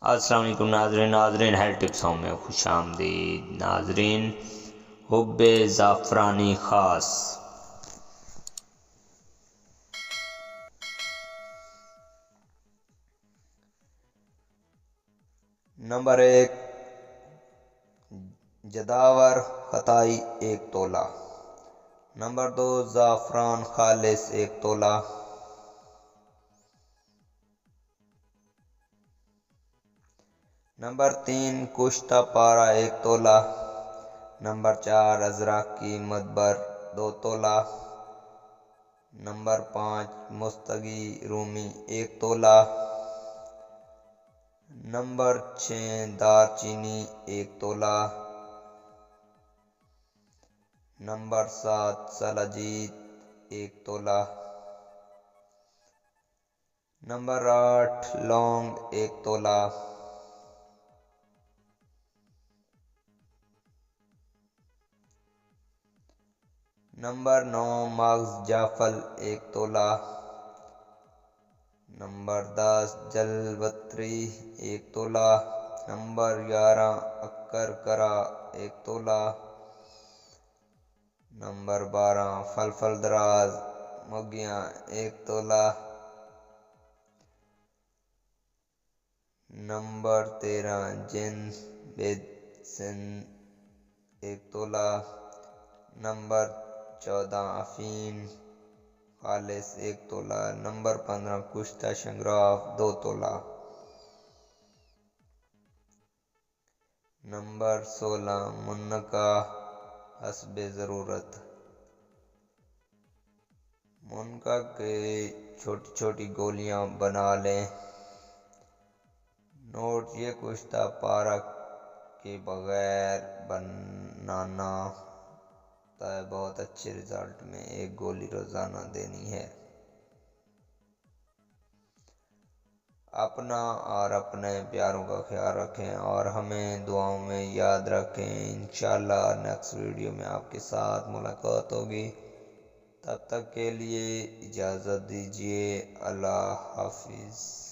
السلام علیکم ناظرین ہیلتھ ٹپسوں میں خوش آمدید ناظرین۔ حب زعفرانی خاص۔ نمبر 1 جداور خطائی 1 تولہ۔ نمبر 2 زعفران خالص 1 تولہ۔ نمبر 3 کشتہ پارہ 1 تولہ۔ نمبر 4 ازرق کی مدبر 2 تولہ۔ نمبر 5 مستگی رومی 1 تولہ۔ نمبر 6 دار چینی 1 تولہ۔ نمبر 7 سلاجید 1 تولہ۔ نمبر 8 لونگ 1 تولہ۔ نمبر 9 مغز جعفل 1 تولہ۔ نمبر 10 جلوتری 1 تولہ۔ نمبر 11 اکر کرا 1 تولہ۔ نمبر 12 فلفل دراز مگیاں 1 تولہ۔ نمبر 13 جنس بیدسن 1 تولہ۔ نمبر 14 افین خالص 1 تولہ۔ نمبر 15 کشتہ شنگراف 2 تولہ۔ نمبر 16 منکا حسب ضرورت۔ منکا کے چھوٹی چھوٹی گولیاں بنا لیں۔ نوٹ: یہ کشتہ پارہ کے بغیر بنانا ہے۔ بہت اچھے رزلٹ میں 1 گولی روزانہ دینی ہے۔ اپنا اور اپنے پیاروں کا خیال رکھیں اور ہمیں دعاؤں میں یاد رکھیں۔ انشاءاللہ نیکسٹ ویڈیو میں آپ کے ساتھ ملاقات ہوگی۔ تب تک کے لیے اجازت دیجیے۔ اللہ حافظ۔